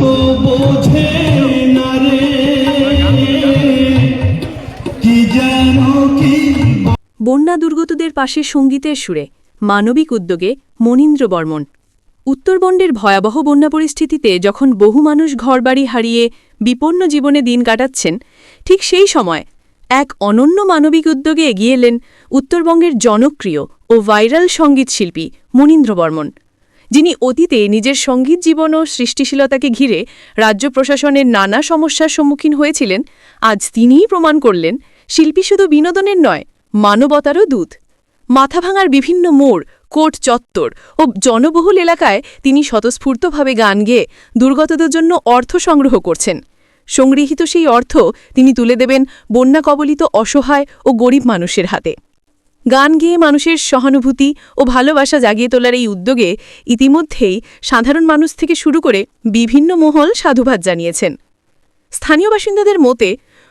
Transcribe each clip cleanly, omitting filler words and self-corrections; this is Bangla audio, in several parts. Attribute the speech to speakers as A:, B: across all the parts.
A: তো বোঝে না রে কি যেন কি।
B: বন্যা দুর্গতদের পাশে সঙ্গীতের সুরে মানবিক উদ্যোগে মনীন্দ্র বর্মন। উত্তরবঙ্গের ভয়াবহ বন্যা পরিস্থিতিতে যখন বহু মানুষ ঘরবাড়ি হারিয়ে বিপন্ন জীবনে দিন কাটাচ্ছেন, ঠিক সেই সময় এক অনন্য মানবিক উদ্যোগে এগিয়ে এলেন উত্তরবঙ্গের জনপ্রিয় ও ভাইরাল সঙ্গীত শিল্পী মনীন্দ্র বর্মন, যিনি অতীতে নিজের সঙ্গীত জীবন ও সৃষ্টিশীলতাকে ঘিরে রাজ্য প্রশাসনের নানা সমস্যার সম্মুখীন হয়েছিলেন। আজ তিনিই প্রমাণ করলেন শিল্পী শুধু বিনোদনের নয়, মানবতারও দূত। মাথাভাঙার বিভিন্ন মোড়, কোর্ট চত্বর ও জনবহুল এলাকায় তিনি স্বতঃস্ফূর্তভাবে গান গেয়ে দুর্গতদের জন্য অর্থ সংগ্রহ করছেন। সংগৃহীত সেই অর্থ তিনি তুলে দেবেন বন্যা কবলিত অসহায় ও গরিব মানুষের হাতে। গান গেয়ে মানুষের সহানুভূতি ও ভালোবাসা জাগিয়ে তোলার এই উদ্যোগে ইতিমধ্যেই সাধারণ মানুষ থেকে শুরু করে বিভিন্ন মহল সাধুবাদ জানিয়েছেন। স্থানীয় বাসিন্দাদের মতে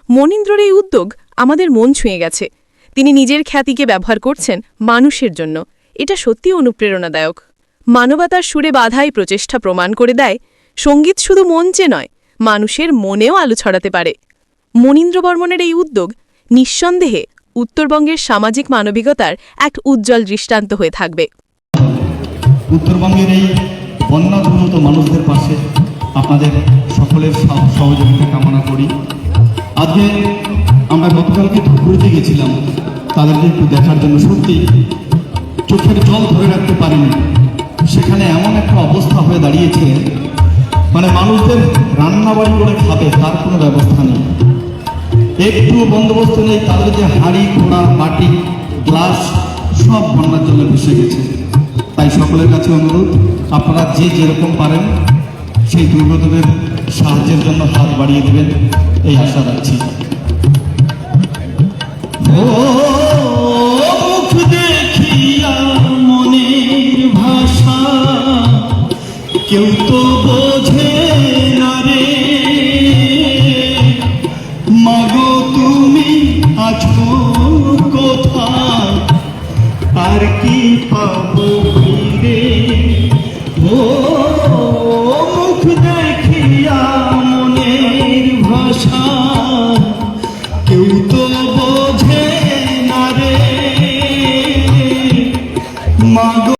B: মনীন্দ্রর এই উদ্যোগ আমাদের মন ছুঁয়ে গেছে। তিনি নিজের খ্যাতিকে ব্যবহার করছেন মানুষের জন্য। এটা সত্যি অনুপ্রেরণাদায়ক। মানবতার সুরে বাঁধাই প্রচেষ্টা প্রমাণ করে দেয় সঙ্গীত শুধু মঞ্চে নয়, মানুষের মনেও আলো ছড়াতে পারে। মনীন্দ্র বর্মনের এই উদ্যোগ নিঃসন্দেহে উত্তরবঙ্গের সামাজিক মানবিকতার এক উজ্জ্বল দৃষ্টান্ত হয়ে থাকবে।
A: উত্তরবঙ্গের এই বন্যা দুর্গত মানুষদের পাশে আপনাদের সকলের সহযোগিতা কামনা করি। আজকে আমরা গতকালকে ধুপগুড়িতে গেছিলাম তাদেরকে একটু দেখার জন্য, সত্যি চোখের জল ধরে রাখতে পারিনি। সেখানে এমন একটা অবস্থা হয়ে দাঁড়িয়েছে, মানে মানুষদের রান্নাবাড়ি করে খাবে তার কোনো ব্যবস্থা নেই, একটু বন্দোবস্ত নেই। তাদের যে হাঁড়ি ঘোড়া বাটি গ্লাস সব বন্যার জন্য ভেসে গেছে। তাই সকলের কাছে অনুরোধ, আপনারা যে যেরকম পারেন সেই দুর্গতদের সাহায্যের জন্য হাত বাড়িয়ে দেবেন, এই আশা রাখছি। মুখ দেখিয়া মনের ভাষা কেউ তো বোঝে না রে, মাগো তুমি আছো কোথায় আর কি পাবো ফিরে। ও মুখ দেখিয়া